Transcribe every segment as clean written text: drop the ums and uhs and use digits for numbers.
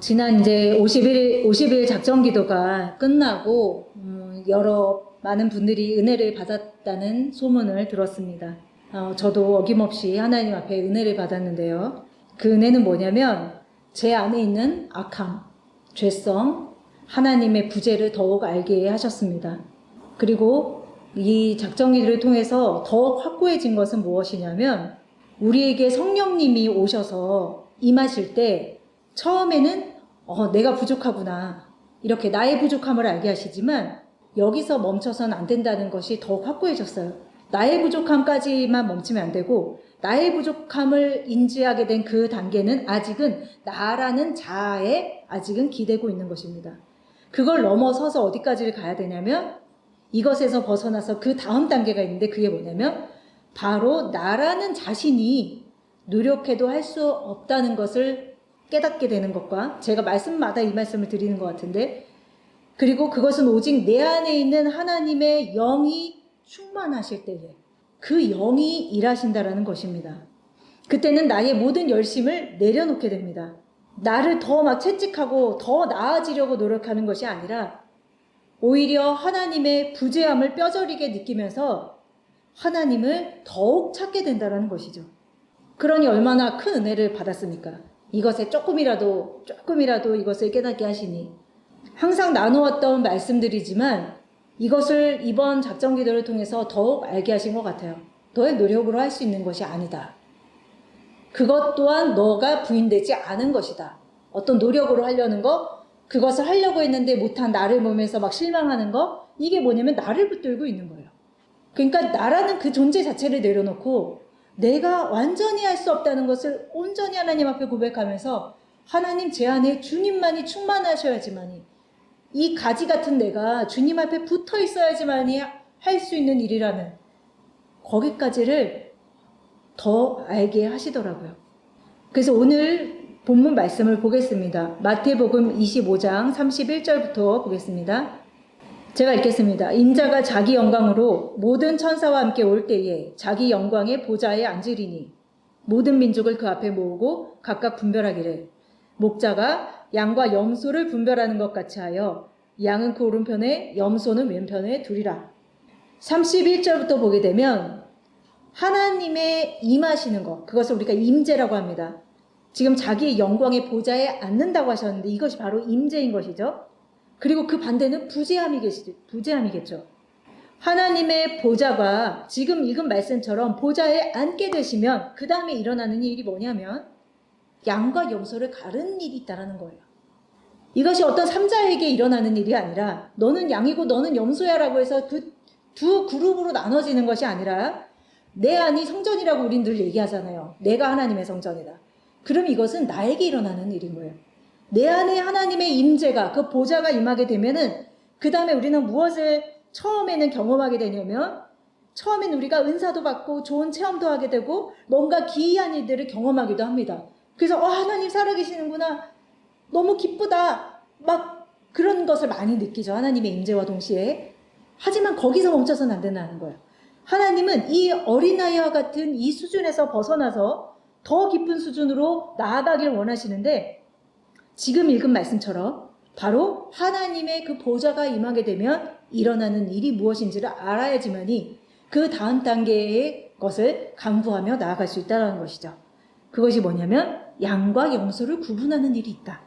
지난 이제 50일 작전 기도가 끝나고 많은 분들이 은혜를 받았다는 소문을 들었습니다. 저도 어김없이 하나님 앞에 은혜를 받았는데요. 그 은혜는 뭐냐면 제 안에 있는 악함, 죄성, 하나님의 부재를 더욱 알게 하셨습니다. 그리고 이 작전 기도를 통해서 더욱 확고해진 것은 무엇이냐면 우리에게 성령님이 오셔서 임하실 때 처음에는 내가 부족하구나 이렇게 나의 부족함을 알게 하시지만 여기서 멈춰서는 안 된다는 것이 더욱 확고해졌어요. 나의 부족함까지만 멈추면 안 되고 나의 부족함을 인지하게 된 그 단계는 아직은 나라는 자아에 아직은 기대고 있는 것입니다. 그걸 넘어서서 어디까지를 가야 되냐면 이것에서 벗어나서 그 다음 단계가 있는데 그게 뭐냐면 바로 나라는 자신이 노력해도 할 수 없다는 것을 깨닫게 되는 것과 제가 말씀마다 이 말씀을 드리는 것 같은데 그리고 그것은 오직 내 안에 있는 하나님의 영이 충만하실 때에 그 영이 일하신다라는 것입니다. 그때는 나의 모든 열심을 내려놓게 됩니다. 나를 더 막 채찍하고 더 나아지려고 노력하는 것이 아니라 오히려 하나님의 부재함을 뼈저리게 느끼면서 하나님을 더욱 찾게 된다는 것이죠. 그러니 얼마나 큰 은혜를 받았습니까? 이것에 조금이라도 이것을 깨닫게 하시니 항상 나누었던 말씀들이지만 이것을 이번 작전 기도를 통해서 더욱 알게 하신 것 같아요. 너의 노력으로 할 수 있는 것이 아니다. 그것 또한 너가 부인되지 않은 것이다. 어떤 노력으로 하려는 거, 그것을 하려고 했는데 못한 나를 보면서 막 실망하는 거, 이게 뭐냐면 나를 붙들고 있는 거예요. 그러니까 나라는 그 존재 자체를 내려놓고 내가 완전히 할 수 없다는 것을 온전히 하나님 앞에 고백하면서 하나님 제 안에 주님만이 충만하셔야지만이 이 가지 같은 내가 주님 앞에 붙어 있어야지만이 할 수 있는 일이라는 거기까지를 더 알게 하시더라고요. 그래서 오늘 본문 말씀을 보겠습니다. 마태복음 25장 31절부터 보겠습니다. 제가 읽겠습니다. 인자가 자기 영광으로 모든 천사와 함께 올 때에 자기 영광의 보좌에 앉으리니 모든 민족을 그 앞에 모으고 각각 분별하기를 목자가 양과 염소를 분별하는 것 같이 하여 양은 그 오른편에 염소는 왼편에 두리라. 31절부터 보게 되면 하나님의 임하시는 것, 그것을 우리가 임재라고 합니다. 지금 자기의 영광의 보좌에 앉는다고 하셨는데 이것이 바로 임재인 것이죠. 그리고 그 반대는 부재함이겠죠. 하나님의 보좌가 지금 읽은 말씀처럼 보좌에 앉게 되시면 그 다음에 일어나는 일이 뭐냐면 양과 염소를 가르는 일이 있다는 거예요. 이것이 어떤 삼자에게 일어나는 일이 아니라 너는 양이고 너는 염소야 라고 해서 그 두 그룹으로 나눠지는 것이 아니라 내 안이 성전이라고 우린 늘 얘기하잖아요. 내가 하나님의 성전이다. 그럼 이것은 나에게 일어나는 일인 거예요. 내 안에 하나님의 임재가 그 보좌가 임하게 되면은 그 다음에 우리는 무엇을 처음에는 경험하게 되냐면 처음엔 우리가 은사도 받고 좋은 체험도 하게 되고 뭔가 기이한 일들을 경험하기도 합니다. 그래서 하나님 살아계시는구나. 너무 기쁘다. 막 그런 것을 많이 느끼죠. 하나님의 임재와 동시에. 하지만 거기서 멈춰서는 안 된다는 거예요. 하나님은 이 어린아이와 같은 이 수준에서 벗어나서 더 깊은 수준으로 나아가길 원하시는데 지금 읽은 말씀처럼 바로 하나님의 그 보좌가 임하게 되면 일어나는 일이 무엇인지를 알아야지만이 그 다음 단계의 것을 강구하며 나아갈 수 있다는 것이죠. 그것이 뭐냐면 양과 염소를 구분하는 일이 있다.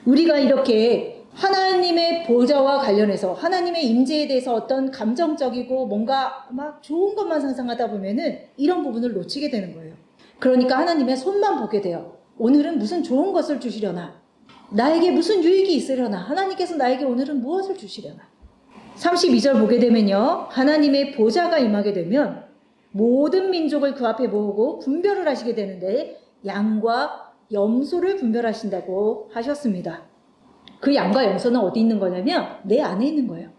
우리가 이렇게 하나님의 보좌와 관련해서 하나님의 임재에 대해서 어떤 감정적이고 뭔가 막 좋은 것만 상상하다 보면은 이런 부분을 놓치게 되는 거예요. 그러니까 하나님의 손만 보게 돼요. 오늘은 무슨 좋은 것을 주시려나? 나에게 무슨 유익이 있으려나? 하나님께서 나에게 오늘은 무엇을 주시려나? 32절 보게 되면요. 하나님의 보좌가 임하게 되면 모든 민족을 그 앞에 모으고 분별을 하시게 되는데 양과 염소를 분별하신다고 하셨습니다. 그 양과 염소는 어디 있는 거냐면 내 안에 있는 거예요.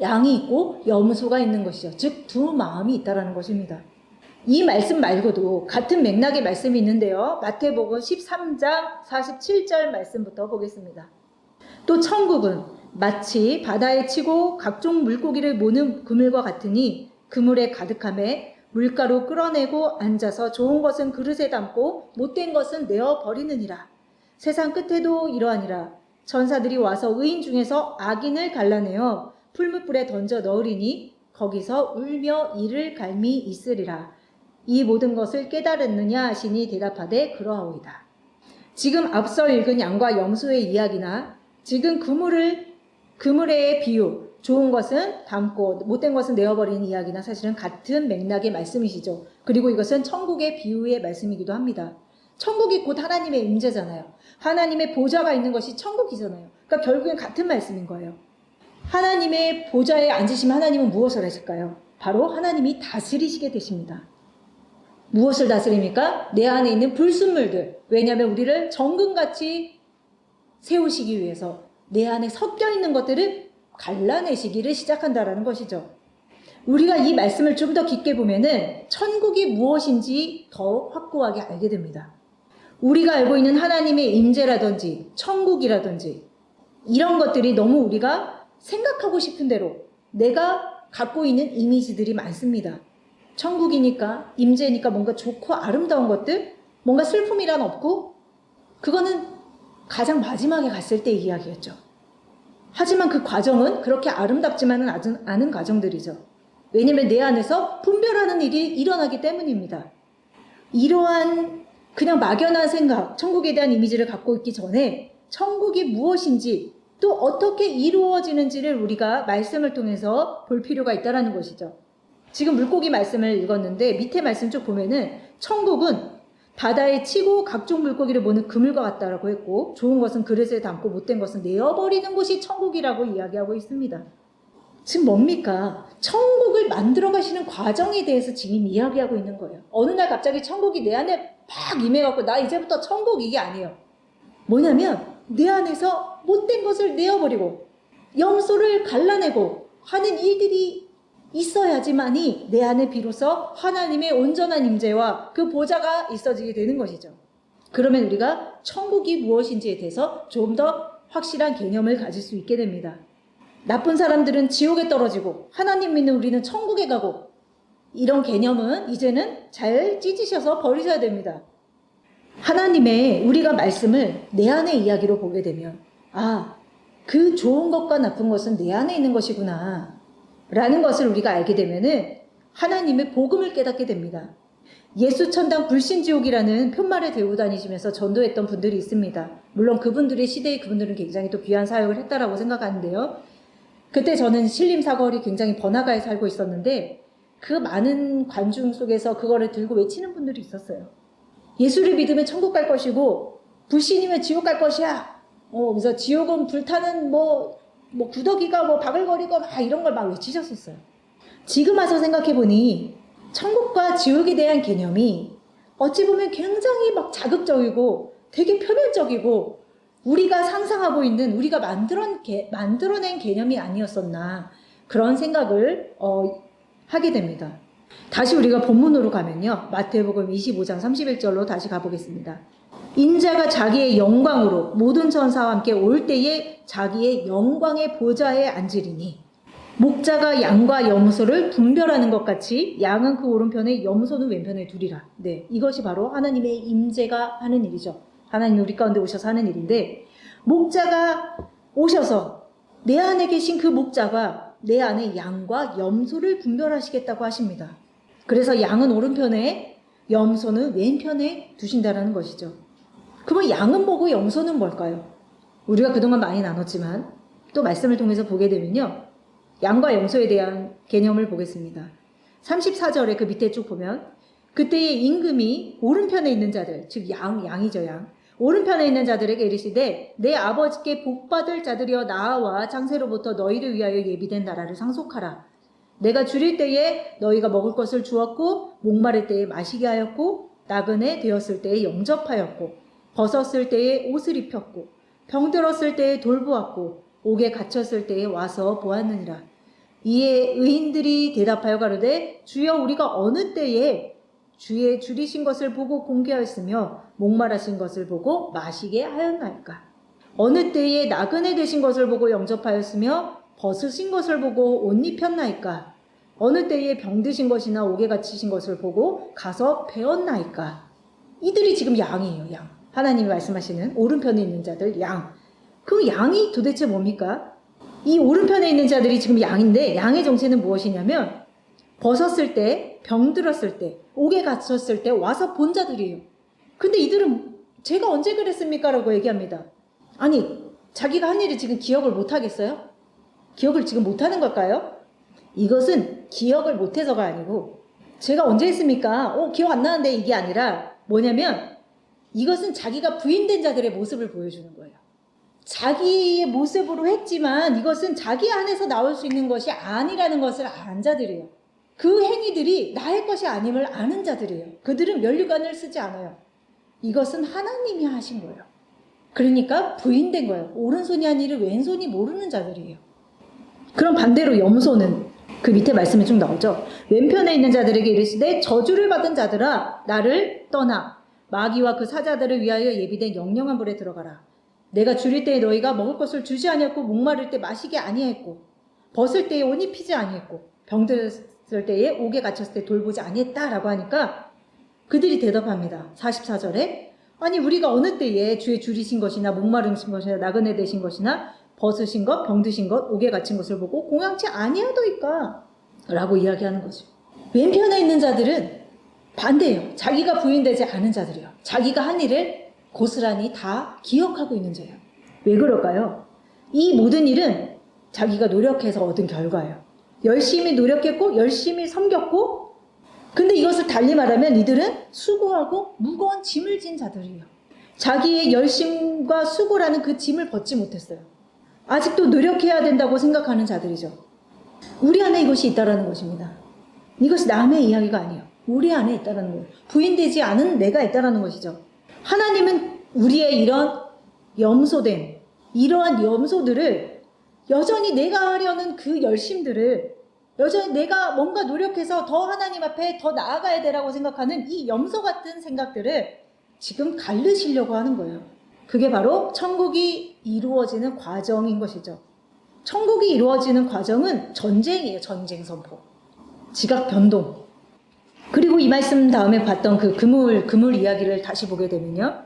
양이 있고 염소가 있는 것이죠. 즉 두 마음이 있다는 것입니다. 이 말씀 말고도 같은 맥락의 말씀이 있는데요. 마태복음 13장 47절 말씀부터 보겠습니다. 또 천국은 마치 바다에 치고 각종 물고기를 모는 그물과 같으니 그물에 가득함에 물가로 끌어내고 앉아서 좋은 것은 그릇에 담고 못된 것은 내어 버리느니라. 세상 끝에도 이러하니라. 천사들이 와서 의인 중에서 악인을 갈라내어 풀무불에 던져 넣으리니 거기서 울며 이를 갈미 있으리라. 이 모든 것을 깨달았느냐 하시니 대답하되 그러하오이다. 지금 앞서 읽은 양과 염소의 이야기나 지금 그물의 비유, 좋은 것은 담고 못된 것은 내어버리는 이야기나 사실은 같은 맥락의 말씀이시죠. 그리고 이것은 천국의 비유의 말씀이기도 합니다. 천국이 곧 하나님의 임재잖아요. 하나님의 보좌가 있는 것이 천국이잖아요. 그러니까 결국엔 같은 말씀인 거예요. 하나님의 보좌에 앉으시면 하나님은 무엇을 하실까요? 바로 하나님이 다스리시게 되십니다. 무엇을 다스립니까? 내 안에 있는 불순물들. 왜냐하면 우리를 정금같이 세우시기 위해서 내 안에 섞여 있는 것들을 갈라내시기를 시작한다라는 것이죠. 우리가 이 말씀을 좀 더 깊게 보면은 천국이 무엇인지 더 확고하게 알게 됩니다. 우리가 알고 있는 하나님의 임재라든지 천국이라든지 이런 것들이 너무 우리가 생각하고 싶은 대로 내가 갖고 있는 이미지들이 많습니다. 천국이니까 임재니까 뭔가 좋고 아름다운 것들, 뭔가 슬픔이란 없고 그거는 가장 마지막에 갔을 때의 이야기였죠. 하지만 그 과정은 그렇게 아름답지만은 않은 과정들이죠. 왜냐하면 내 안에서 분별하는 일이 일어나기 때문입니다. 이러한 그냥 막연한 생각, 천국에 대한 이미지를 갖고 있기 전에 천국이 무엇인지 또 어떻게 이루어지는지를 우리가 말씀을 통해서 볼 필요가 있다는 것이죠. 지금 물고기 말씀을 읽었는데 밑에 말씀 쭉 보면은 천국은 바다에 치고 각종 물고기를 모는 그물과 같다라고 했고 좋은 것은 그릇에 담고 못된 것은 내어버리는 곳이 천국이라고 이야기하고 있습니다. 지금 뭡니까? 천국을 만들어 가시는 과정에 대해서 지금 이야기하고 있는 거예요. 어느 날 갑자기 천국이 내 안에 막 임해갖고 나 이제부터 천국 이게 아니에요. 뭐냐면 내 안에서 못된 것을 내어버리고 염소를 갈라내고 하는 일들이 있어야지만이 내 안에 비로소 하나님의 온전한 임재와 그 보좌가 있어지게 되는 것이죠. 그러면 우리가 천국이 무엇인지에 대해서 좀 더 확실한 개념을 가질 수 있게 됩니다. 나쁜 사람들은 지옥에 떨어지고 하나님 믿는 우리는 천국에 가고 이런 개념은 이제는 잘 찢으셔서 버리셔야 됩니다. 하나님의 우리가 말씀을 내 안의 이야기로 보게 되면 그 좋은 것과 나쁜 것은 내 안에 있는 것이구나 라는 것을 우리가 알게 되면은 하나님의 복음을 깨닫게 됩니다. 예수천당 불신지옥이라는 편말을 들고 다니시면서 전도했던 분들이 있습니다. 물론 그분들의 시대에 그분들은 굉장히 또 귀한 사역을 했다라고 생각하는데요. 그때 저는 신림사거리 굉장히 번화가에 살고 있었는데 그 많은 관중 속에서 그거를 들고 외치는 분들이 있었어요. 예수를 믿으면 천국 갈 것이고 불신이면 지옥 갈 것이야. 그래서 지옥은 불타는 구더기가 바글거리고 막 이런 걸 막 외치셨었어요. 지금 와서 생각해보니 천국과 지옥에 대한 개념이 어찌 보면 굉장히 막 자극적이고 되게 표면적이고 우리가 상상하고 있는 우리가 만들어낸 개념이 아니었었나 그런 생각을 하게 됩니다. 다시 우리가 본문으로 가면요. 마태복음 25장 31절로 다시 가보겠습니다. 인자가 자기의 영광으로 모든 천사와 함께 올 때에 자기의 영광의 보좌에 앉으리니 목자가 양과 염소를 분별하는 것 같이 양은 그 오른편에 염소는 왼편에 두리라. 네, 이것이 바로 하나님의 임재가 하는 일이죠. 하나님이 우리 가운데 오셔서 하는 일인데 목자가 오셔서 내 안에 계신 그 목자가 내 안에 양과 염소를 분별하시겠다고 하십니다. 그래서 양은 오른편에 염소는 왼편에 두신다는 것이죠. 그러면 양은 뭐고 염소는 뭘까요? 우리가 그동안 많이 나눴지만 또 말씀을 통해서 보게 되면요. 양과 염소에 대한 개념을 보겠습니다. 34절에 그 밑에 쭉 보면 그때의 임금이 오른편에 있는 자들, 즉 양이죠 양. 오른편에 있는 자들에게 이르시되 내 아버지께 복받을 자들이여 나와 창세로부터 너희를 위하여 예비된 나라를 상속하라. 내가 줄일 때에 너희가 먹을 것을 주었고 목마를 때에 마시게 하였고 나그네 되었을 때에 영접하였고 벗었을 때에 옷을 입혔고 병들었을 때에 돌보았고 옥에 갇혔을 때에 와서 보았느니라. 이에 의인들이 대답하여 가로되 주여 우리가 어느 때에 주의 줄이신 것을 보고 공개하였으며 목마르신 것을 보고 마시게 하였나이까. 어느 때에 나그네 되신 것을 보고 영접하였으며 벗으신 것을 보고 옷 입혔나이까. 어느 때에 병드신 것이나 옥에 갇히신 것을 보고 가서 배웠나이까. 이들이 지금 양이에요. 양. 하나님이 말씀하시는 오른편에 있는 자들, 양. 그 양이 도대체 뭡니까? 이 오른편에 있는 자들이 지금 양인데 양의 정체는 무엇이냐면 벗었을 때, 병들었을 때, 옥에 갇혔을 때 와서 본 자들이에요. 근데 이들은 제가 언제 그랬습니까? 라고 얘기합니다. 아니, 자기가 한 일을 지금 기억을 못 하겠어요? 기억을 지금 못 하는 걸까요? 이것은 기억을 못해서가 아니고 제가 언제 했습니까? 기억 안 나는데 이게 아니라 뭐냐면 이것은 자기가 부인된 자들의 모습을 보여주는 거예요. 자기의 모습으로 했지만 이것은 자기 안에서 나올 수 있는 것이 아니라는 것을 안 자들이에요. 그 행위들이 나의 것이 아님을 아는 자들이에요. 그들은 면류관을 쓰지 않아요. 이것은 하나님이 하신 거예요. 그러니까 부인된 거예요. 오른손이 한 일을 왼손이 모르는 자들이에요. 그럼 반대로 염소는 그 밑에 말씀이 쭉 나오죠. 왼편에 있는 자들에게 이르시되 저주를 받은 자들아 나를 떠나 마귀와 그 사자들을 위하여 예비된 영영한 불에 들어가라. 내가 줄일 때에 너희가 먹을 것을 주지 아니했고 목마를 때 마시게 아니했고 벗을 때에 옷 입히지 아니했고 병들었을 때에 옥에 갇혔을 때 돌보지 아니했다라고 하니까 그들이 대답합니다. 44절에 아니 우리가 어느 때에 주의 줄이신 것이나 목마르신 것이나 나그네 되신 것이나 벗으신 것, 병드신 것, 옥에 갇힌 것을 보고 공양치 아니하더이까 라고 이야기하는 거죠. 왼편에 있는 자들은 반대예요. 자기가 부인되지 않은 자들이에요. 자기가 한 일을 고스란히 다 기억하고 있는 자예요. 왜 그럴까요? 이 모든 일은 자기가 노력해서 얻은 결과예요. 열심히 노력했고 열심히 섬겼고 근데 이것을 달리 말하면 이들은 수고하고 무거운 짐을 진 자들이에요. 자기의 열심과 수고라는 그 짐을 벗지 못했어요. 아직도 노력해야 된다고 생각하는 자들이죠. 우리 안에 이것이 있다라는 것입니다. 이것이 남의 이야기가 아니에요. 우리 안에 있다라는 거예요. 부인되지 않은 내가 있다라는 것이죠. 하나님은 우리의 이런 염소된 이러한 염소들을 여전히 내가 하려는 그 열심들을 여전히 내가 뭔가 노력해서 더 하나님 앞에 더 나아가야 되라고 생각하는 이 염소 같은 생각들을 지금 가르시려고 하는 거예요. 그게 바로 천국이 이루어지는 과정인 것이죠. 천국이 이루어지는 과정은 전쟁이에요. 전쟁 선포. 지각 변동. 그리고 이 말씀 다음에 봤던 그 그물 이야기를 다시 보게 되면요.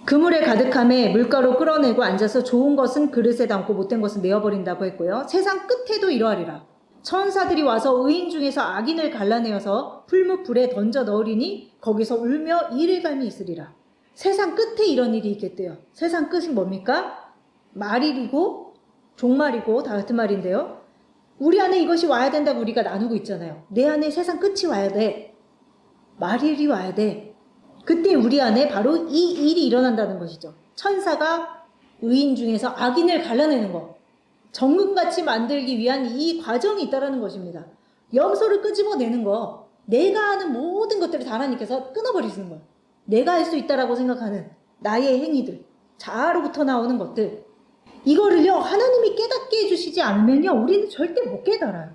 그물에 가득함에 물가로 끌어내고 앉아서 좋은 것은 그릇에 담고 못된 것은 내어버린다고 했고요. 세상 끝에도 이러하리라. 천사들이 와서 의인 중에서 악인을 갈라내어서 풀무불에 던져 넣으리니 거기서 울며 이를감이 있으리라. 세상 끝에 이런 일이 있겠대요. 세상 끝이 뭡니까? 말일이고 종말이고 다 같은 말인데요. 우리 안에 이것이 와야 된다고 우리가 나누고 있잖아요. 내 안에 세상 끝이 와야 돼. 말일이 와야 돼. 그때 우리 안에 바로 이 일이 일어난다는 것이죠. 천사가 의인 중에서 악인을 갈라내는 것. 정금같이 만들기 위한 이 과정이 있다는 것입니다. 염소를 끄집어내는 거. 내가 하는 모든 것들을 하나님께서 끊어버리시는 거예요. 내가 할 수 있다라고 생각하는 나의 행위들, 자아로부터 나오는 것들, 이거를요 하나님이 깨닫게 해주시지 않으면요 우리는 절대 못 깨달아요.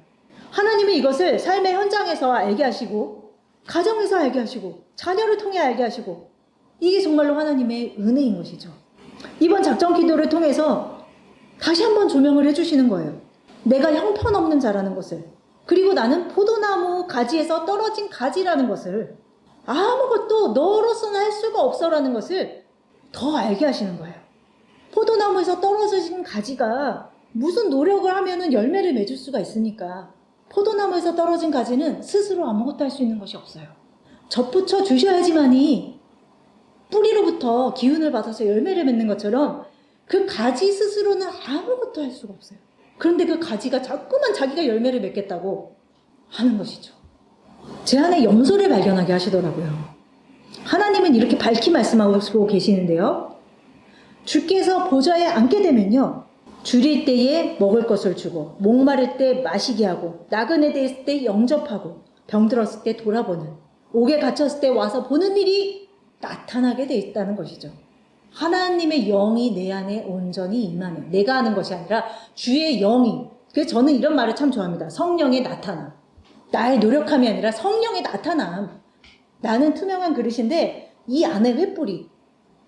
하나님은 이것을 삶의 현장에서 알게 하시고 가정에서 알게 하시고 자녀를 통해 알게 하시고 이게 정말로 하나님의 은혜인 것이죠. 이번 작전 기도를 통해서 다시 한번 조명을 해주시는 거예요. 내가 형편없는 자라는 것을, 그리고 나는 포도나무 가지에서 떨어진 가지라는 것을, 아무것도 너로서는 할 수가 없어라는 것을 더 알게 하시는 거예요. 포도나무에서 떨어진 가지가 무슨 노력을 하면은 열매를 맺을 수가 있습니까? 포도나무에서 떨어진 가지는 스스로 아무것도 할 수 있는 것이 없어요. 접붙여 주셔야지만이 뿌리로부터 기운을 받아서 열매를 맺는 것처럼 그 가지 스스로는 아무것도 할 수가 없어요. 그런데 그 가지가 자꾸만 자기가 열매를 맺겠다고 하는 것이죠. 제 안에 염소를 발견하게 하시더라고요. 하나님은 이렇게 밝히 말씀하고 계시는데요. 주께서 보좌에 앉게 되면요. 줄일 때에 먹을 것을 주고 목마를 때 마시게 하고 나그네 됐을 때 영접하고 병들었을 때 돌아보는, 옥에 갇혔을 때 와서 보는 일이 나타나게 돼 있다는 것이죠. 하나님의 영이 내 안에 온전히 임하는, 내가 하는 것이 아니라 주의 영이, 그래서 저는 이런 말을 참 좋아합니다. 성령의 나타남. 나의 노력함이 아니라 성령의 나타남. 나는 투명한 그릇인데 이 안에 횃불이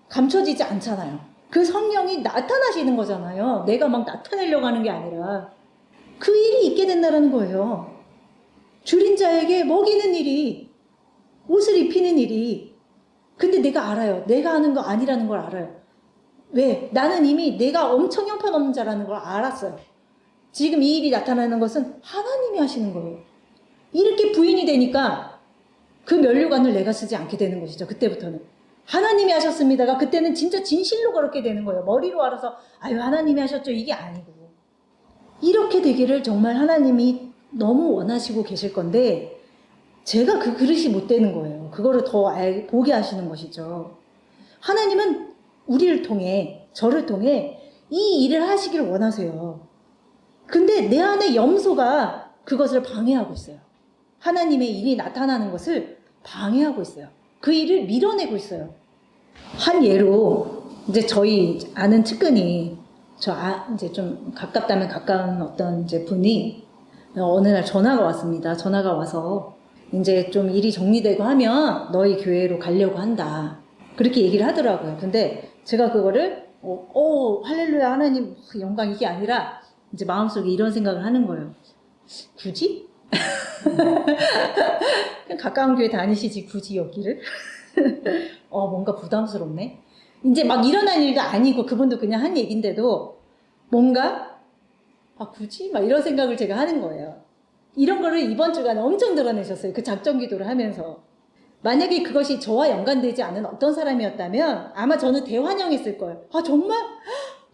감춰지지 않잖아요. 그 성령이 나타나시는 거잖아요. 내가 막 나타내려고 하는 게 아니라 그 일이 있게 된다는 거예요. 줄인 자에게 먹이는 일이, 옷을 입히는 일이. 근데 내가 알아요. 내가 하는 거 아니라는 걸 알아요. 왜? 나는 이미 내가 엄청 형편없는 자라는 걸 알았어요. 지금 이 일이 나타나는 것은 하나님이 하시는 거예요. 이렇게 부인이 되니까 그 면류관을 내가 쓰지 않게 되는 것이죠. 그때부터는. 하나님이 하셨습니다가 그때는 진짜 진실로 그렇게 되는 거예요. 머리로 알아서 아유 하나님이 하셨죠. 이게 아니고. 이렇게 되기를 정말 하나님이 너무 원하시고 계실 건데 제가 그 그릇이 못 되는 거예요. 그거를 더 보게 하시는 것이죠. 하나님은 우리를 통해, 저를 통해 이 일을 하시길 원하세요. 근데 내 안에 염소가 그것을 방해하고 있어요. 하나님의 일이 나타나는 것을 방해하고 있어요. 그 일을 밀어내고 있어요. 한 예로, 이제 저희 아는 측근이, 이제 좀 가깝다면 가까운 어떤 이제 분이 어느 날 전화가 왔습니다. 전화가 와서 이제 좀 일이 정리되고 하면 너희 교회로 가려고 한다. 그렇게 얘기를 하더라고요. 근데 제가 그거를 할렐루야 하나님 영광 이게 아니라 이제 마음속에 이런 생각을 하는 거예요. 굳이? 그냥 가까운 교회 다니시지 굳이 여기를? 뭔가 부담스럽네. 이제 막 일어난 일도 아니고 그분도 그냥 한 얘긴데도 뭔가 굳이? 막 이런 생각을 제가 하는 거예요. 이런 거를 이번 주간에 엄청 드러내셨어요. 그 작정 기도를 하면서. 만약에 그것이 저와 연관되지 않은 어떤 사람이었다면 아마 저는 대환영했을 거예요. 정말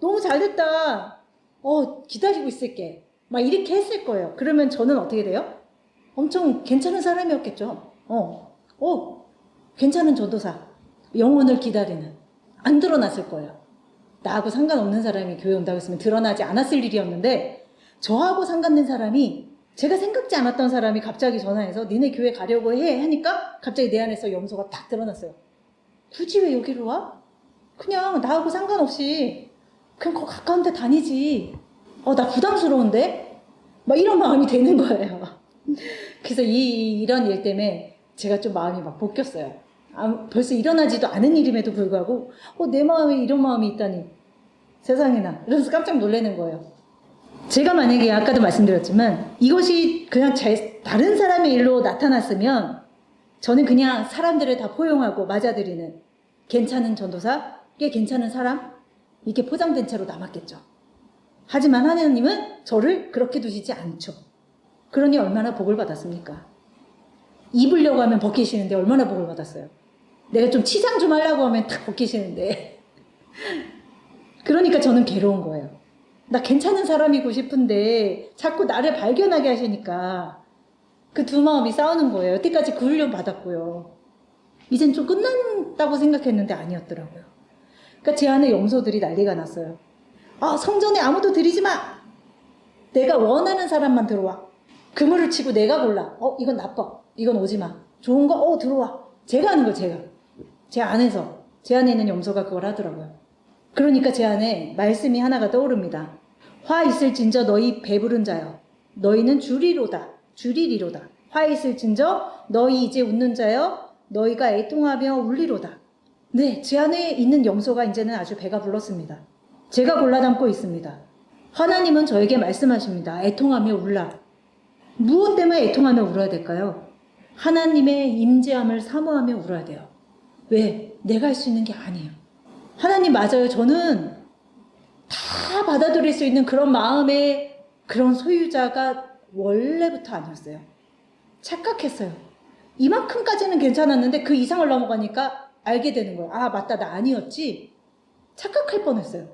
너무 잘됐다. 기다리고 있을게. 막 이렇게 했을 거예요. 그러면 저는 어떻게 돼요? 엄청 괜찮은 사람이었겠죠. 괜찮은 전도사. 영혼을 기다리는. 안 드러났을 거예요. 나하고 상관없는 사람이 교회 온다고 했으면 드러나지 않았을 일이었는데 저하고 상관된 사람이 제가 생각지 않았던 사람이 갑자기 전화해서 니네 교회 가려고 해 하니까 갑자기 내 안에서 염소가 딱 드러났어요. 굳이 왜 여기로 와? 그냥 나하고 상관없이 그냥 가까운 데 다니지. 나 부담스러운데? 막 이런 마음이 되는 거예요. 그래서 이런 일 때문에 제가 좀 마음이 막 볶였어요. 벌써 일어나지도 않은 일임에도 불구하고 내 마음에 이런 마음이 있다니 세상에나 이러면서 깜짝 놀라는 거예요. 제가 만약에 아까도 말씀드렸지만 이것이 그냥 다른 사람의 일로 나타났으면 저는 그냥 사람들을 다 포용하고 맞아들이는 괜찮은 전도사, 꽤 괜찮은 사람 이렇게 포장된 채로 남았겠죠. 하지만 하나님은 저를 그렇게 두시지 않죠. 그러니 얼마나 복을 받았습니까? 입으려고 하면 벗기시는데 얼마나 복을 받았어요. 내가 좀 치장 좀 하려고 하면 탁 벗기시는데 그러니까 저는 괴로운 거예요. 나 괜찮은 사람이고 싶은데 자꾸 나를 발견하게 하시니까 그 두 마음이 싸우는 거예요. 여태까지 그 훈련 받았고요. 이젠 좀 끝난다고 생각했는데 아니었더라고요. 그러니까 제 안에 염소들이 난리가 났어요. 성전에 아무도 들이지 마! 내가 원하는 사람만 들어와. 그물을 치고 내가 골라. 이건 나빠. 이건 오지 마. 좋은 거? 들어와. 제가 하는 거 제가. 제 안에서. 제 안에 있는 염소가 그걸 하더라고요. 그러니까 제 안에 말씀이 하나가 떠오릅니다. 화 있을진저 너희 배부른 자여 너희는 주리리로다. 화 있을진저 너희 이제 웃는 자여 너희가 애통하며 울리로다. 네, 제 안에 있는 염소가 이제는 아주 배가 불렀습니다. 제가 골라 담고 있습니다. 하나님은 저에게 말씀하십니다. 애통하며 울라. 무엇 때문에 애통하며 울어야 될까요? 하나님의 임재함을 사모하며 울어야 돼요. 왜? 내가 할 수 있는 게 아니에요. 하나님 맞아요. 저는 다 받아들일 수 있는 그런 마음의 그런 소유자가 원래부터 아니었어요. 착각했어요. 이만큼까지는 괜찮았는데 그 이상을 넘어가니까 알게 되는 거예요. 맞다. 나 아니었지. 착각할 뻔했어요.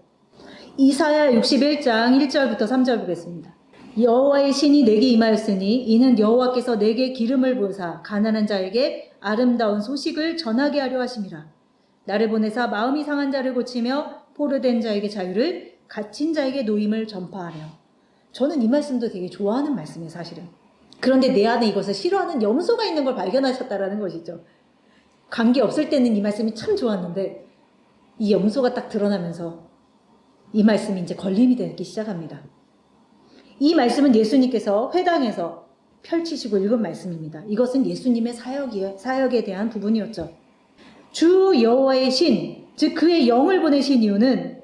이사야 61장 1절부터 3절 보겠습니다. 여호와의 신이 내게 임하였으니 이는 여호와께서 내게 기름을 부으사 가난한 자에게 아름다운 소식을 전하게 하려 하심이라. 나를 보내사 마음이 상한 자를 고치며 포로된 자에게 자유를 갇힌 자에게 노임을 전파하며. 저는 이 말씀도 되게 좋아하는 말씀이에요. 사실은. 그런데 내 안에 이것을 싫어하는 염소가 있는 걸 발견하셨다라는 것이죠. 관계 없을 때는 이 말씀이 참 좋았는데 이 염소가 딱 드러나면서 이 말씀이 이제 걸림이 되기 시작합니다. 이 말씀은 예수님께서 회당에서 펼치시고 읽은 말씀입니다. 이것은 예수님의 사역에 대한 부분이었죠. 주 여호와의 신, 즉 그의 영을 보내신 이유는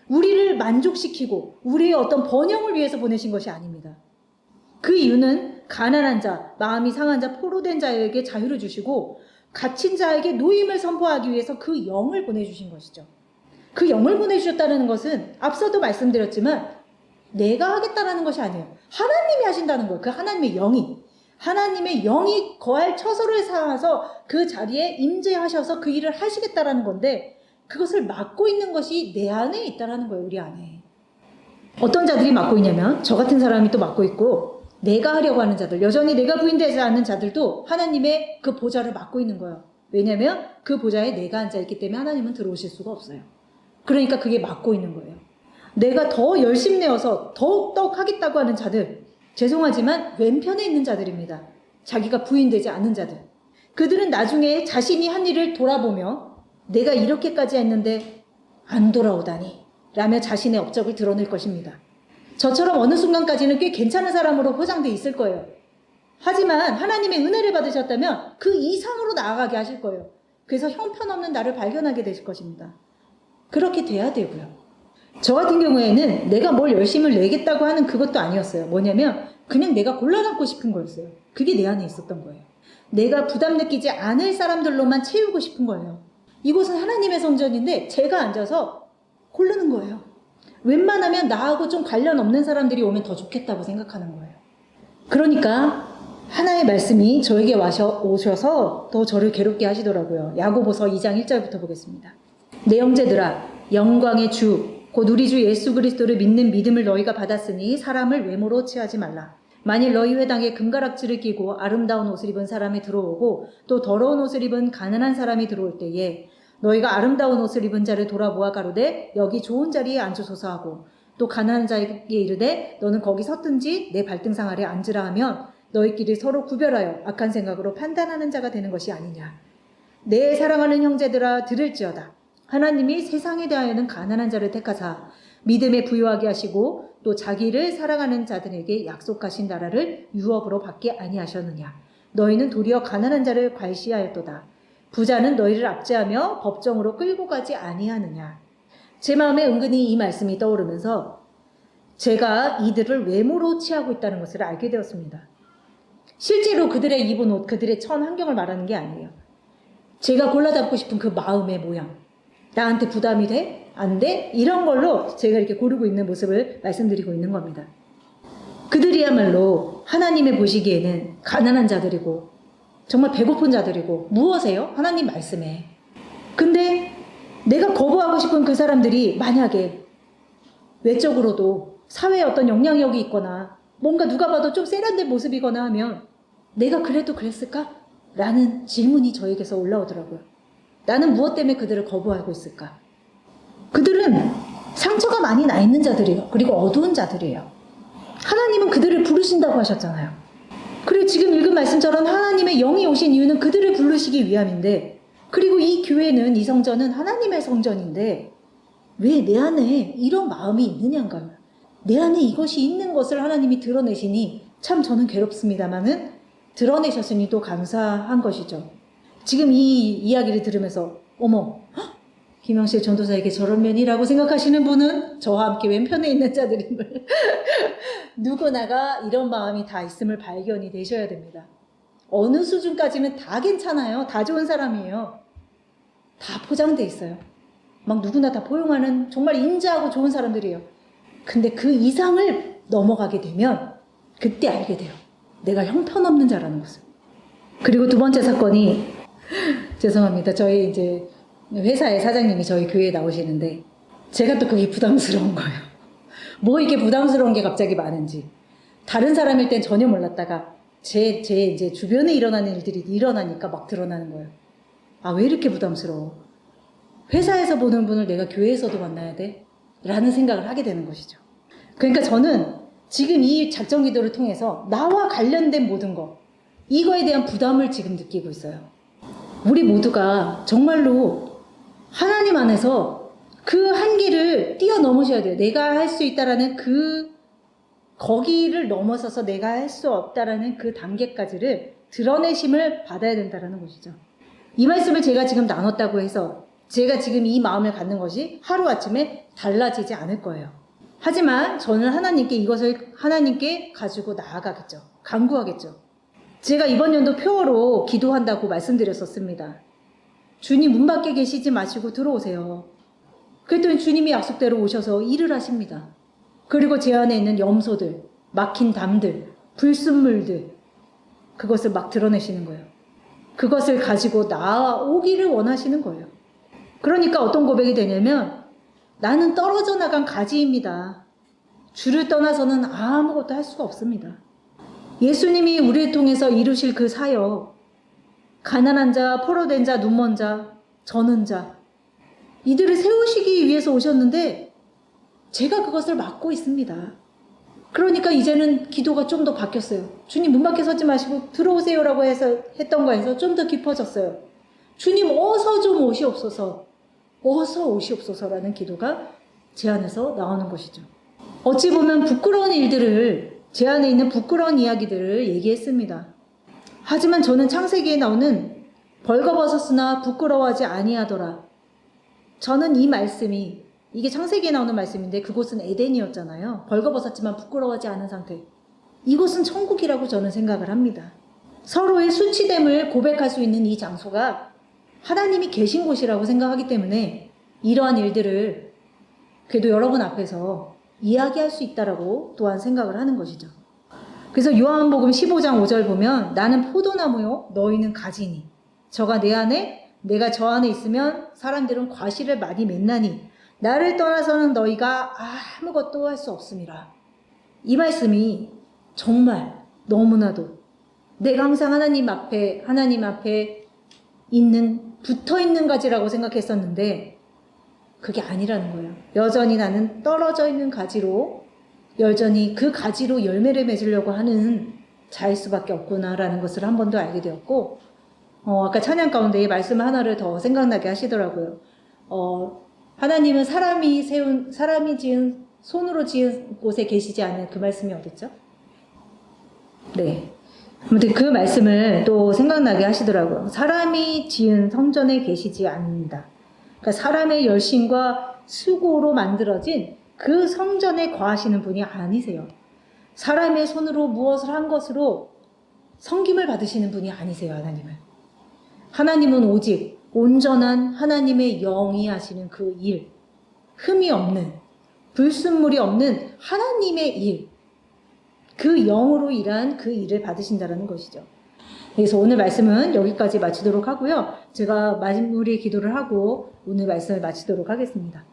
우리를 만족시키고 우리의 어떤 번영을 위해서 보내신 것이 아닙니다. 그 이유는 가난한 자, 마음이 상한 자, 포로된 자에게 자유를 주시고 갇힌 자에게 노임을 선포하기 위해서 그 영을 보내주신 것이죠. 그 영을 보내주셨다는 것은 앞서도 말씀드렸지만 내가 하겠다라는 것이 아니에요. 하나님이 하신다는 거예요. 그 하나님의 영이 거할 처소를 삼아서 그 자리에 임재하셔서 그 일을 하시겠다라는 건데 그것을 맡고 있는 것이 내 안에 있다라는 거예요. 우리 안에. 어떤 자들이 맡고 있냐면 저 같은 사람이 또 맡고 있고 내가 하려고 하는 자들, 여전히 내가 부인되지 않는 자들도 하나님의 그 보좌를 맡고 있는 거예요. 왜냐하면 그 보좌에 내가 앉아있기 때문에 하나님은 들어오실 수가 없어요. 그러니까 그게 맡고 있는 거예요. 내가 더 열심 내어서 더욱더 하겠다고 하는 자들, 죄송하지만 왼편에 있는 자들입니다. 자기가 부인되지 않는 자들. 그들은 나중에 자신이 한 일을 돌아보며 내가 이렇게까지 했는데 안 돌아오다니 라며 자신의 업적을 드러낼 것입니다. 저처럼 어느 순간까지는 꽤 괜찮은 사람으로 포장되어 있을 거예요. 하지만 하나님의 은혜를 받으셨다면 그 이상으로 나아가게 하실 거예요. 그래서 형편없는 나를 발견하게 되실 것입니다. 그렇게 돼야 되고요. 저 같은 경우에는 내가 뭘 열심을 내겠다고 하는 그것도 아니었어요. 뭐냐면 그냥 내가 골라담고 싶은 거였어요. 그게 내 안에 있었던 거예요. 내가 부담 느끼지 않을 사람들로만 채우고 싶은 거예요. 이곳은 하나님의 성전인데 제가 앉아서 고르는 거예요. 웬만하면 나하고 좀 관련 없는 사람들이 오면 더 좋겠다고 생각하는 거예요. 그러니까 하나의 말씀이 저에게 오셔서 더 저를 괴롭게 하시더라고요. 야고보서 2장 1절부터 보겠습니다. 내 형제들아 영광의 주 곧 우리 주 예수 그리스도를 믿는 믿음을 너희가 받았으니 사람을 외모로 취하지 말라. 만일 너희 회당에 금가락지를 끼고 아름다운 옷을 입은 사람이 들어오고 또 더러운 옷을 입은 가난한 사람이 들어올 때에 너희가 아름다운 옷을 입은 자를 돌아보아 가로되 여기 좋은 자리에 앉으소서 하고 또 가난한 자에게 이르되 너는 거기 섰든지 내 발등상 아래 앉으라 하면 너희끼리 서로 구별하여 악한 생각으로 판단하는 자가 되는 것이 아니냐. 내 사랑하는 형제들아 들을지어다. 하나님이 세상에 대하여는 가난한 자를 택하사 믿음에 부유하게 하시고 또 자기를 사랑하는 자들에게 약속하신 나라를 유업으로 받게 아니하셨느냐. 너희는 도리어 가난한 자를 괄시하였도다. 부자는 너희를 압제하며 법정으로 끌고 가지 아니하느냐. 제 마음에 은근히 이 말씀이 떠오르면서 제가 이들을 외모로 취하고 있다는 것을 알게 되었습니다. 실제로 그들의 입은 옷, 그들의 처한 환경을 말하는 게 아니에요. 제가 골라잡고 싶은 그 마음의 모양. 나한테 부담이 돼? 안 돼? 이런 걸로 제가 이렇게 고르고 있는 모습을 말씀드리고 있는 겁니다. 그들이야말로 하나님의 보시기에는 가난한 자들이고 정말 배고픈 자들이고 무엇이에요? 하나님 말씀에. 근데 내가 거부하고 싶은 그 사람들이 만약에 외적으로도 사회에 어떤 영향력이 있거나 뭔가 누가 봐도 좀 세련된 모습이거나 하면 내가 그래도 그랬을까? 라는 질문이 저에게서 올라오더라고요. 나는 무엇 때문에 그들을 거부하고 있을까? 그들은 상처가 많이 나 있는 자들이에요. 그리고 어두운 자들이에요. 하나님은 그들을 부르신다고 하셨잖아요. 그리고 지금 읽은 말씀처럼 하나님의 영이 오신 이유는 그들을 부르시기 위함인데, 그리고 이 교회는, 이 성전은 하나님의 성전인데 왜 내 안에 이런 마음이 있느냐인가요? 내 안에 이것이 있는 것을 하나님이 드러내시니 참 저는 괴롭습니다만은 드러내셨으니 또 감사한 것이죠. 지금 이 이야기를 들으면서 어머, 김영실 전도사에게 저런 면이라고 생각하시는 분은 저와 함께 왼편에 있는 자들임을 누구나가 이런 마음이 다 있음을 발견이 되셔야 됩니다. 어느 수준까지는 다 괜찮아요. 다 좋은 사람이에요. 다 포장돼 있어요. 막 누구나 다 포용하는 정말 인자하고 좋은 사람들이에요. 근데 그 이상을 넘어가게 되면 그때 알게 돼요. 내가 형편없는 자라는 것을. 그리고 두 번째 사건이 죄송합니다. 저희 이제 회사의 사장님이 저희 교회에 나오시는데 제가 또 그게 부담스러운 거예요. 뭐 이게 부담스러운 게 갑자기 많은지. 다른 사람일 땐 전혀 몰랐다가 제 이제 주변에 일어나는 일들이 일어나니까 막 드러나는 거예요. 아, 왜 이렇게 부담스러워? 회사에서 보는 분을 내가 교회에서도 만나야 돼? 라는 생각을 하게 되는 것이죠. 그러니까 저는 지금 이 작정 기도를 통해서 나와 관련된 모든 것, 이거에 대한 부담을 지금 느끼고 있어요. 우리 모두가 정말로 하나님 안에서 그 한계를 뛰어넘으셔야 돼요. 내가 할 수 있다라는 거기를 넘어서서 내가 할 수 없다라는 그 단계까지를 드러내심을 받아야 된다는 것이죠. 이 말씀을 제가 지금 나눴다고 해서 제가 지금 이 마음을 갖는 것이 하루아침에 달라지지 않을 거예요. 하지만 저는 하나님께 이것을 하나님께 가지고 나아가겠죠. 간구하겠죠. 제가 이번 연도 표어로 기도한다고 말씀드렸었습니다. 주님 문 밖에 계시지 마시고 들어오세요. 그랬더니 주님이 약속대로 오셔서 일을 하십니다. 그리고 제 안에 있는 염소들, 막힌 담들, 불순물들, 그것을 막 드러내시는 거예요. 그것을 가지고 나오기를 원하시는 거예요. 그러니까 어떤 고백이 되냐면 나는 떨어져 나간 가지입니다. 주를 떠나서는 아무것도 할 수가 없습니다. 예수님이 우리를 통해서 이루실 그 사역, 가난한 자, 포로된 자, 눈먼 자, 저는 자, 이들을 세우시기 위해서 오셨는데 제가 그것을 막고 있습니다. 그러니까 이제는 기도가 좀 더 바뀌었어요. 주님 문 밖에 서지 마시고 들어오세요라고 해서 했던 거에서 좀 더 깊어졌어요. 주님 어서 좀 오시옵소서, 어서 오시옵소서라는 기도가 제 안에서 나오는 것이죠. 어찌 보면 부끄러운 일들을, 제 안에 있는 부끄러운 이야기들을 얘기했습니다. 하지만 저는 창세기에 나오는 벌거벗었으나 부끄러워하지 아니하더라. 저는 이 말씀이, 이게 창세기에 나오는 말씀인데 그곳은 에덴이었잖아요. 벌거벗었지만 부끄러워하지 않은 상태. 이곳은 천국이라고 저는 생각을 합니다. 서로의 수치됨을 고백할 수 있는 이 장소가 하나님이 계신 곳이라고 생각하기 때문에 이러한 일들을 그래도 여러분 앞에서 이야기할 수 있다라고 또한 생각을 하는 것이죠. 그래서 요한복음 15장 5절 보면 나는 포도나무요 너희는 가지니 저가 내 안에 내가 저 안에 있으면 사람들은 과실을 많이 맺나니 나를 떠나서는 너희가 아무것도 할 수 없음이라. 이 말씀이 정말 너무나도 내가 항상 하나님 앞에 있는 붙어있는 가지라고 생각했었는데 그게 아니라는 거예요. 여전히 나는 떨어져 있는 가지로, 여전히 그 가지로 열매를 맺으려고 하는 자일 수밖에 없구나라는 것을 한 번 더 알게 되었고, 아까 찬양 가운데 말씀 하나를 더 생각나게 하시더라고요. 하나님은 사람이 지은, 손으로 지은 곳에 계시지 않은 그 말씀이 어딨죠? 네. 아무튼 그 말씀을 또 생각나게 하시더라고요. 사람이 지은 성전에 계시지 않는다. 그러니까 사람의 열심과 수고로 만들어진 그 성전에 거하시는 분이 아니세요. 사람의 손으로 무엇을 한 것으로 섬김을 받으시는 분이 아니세요, 하나님은. 하나님은 오직 온전한 하나님의 영이 하시는 그 일, 흠이 없는, 불순물이 없는 하나님의 일, 그 영으로 일한 그 일을 받으신다는 것이죠. 그래서 오늘 말씀은 여기까지 마치도록 하고요. 제가 마무리 기도를 하고 오늘 말씀을 마치도록 하겠습니다.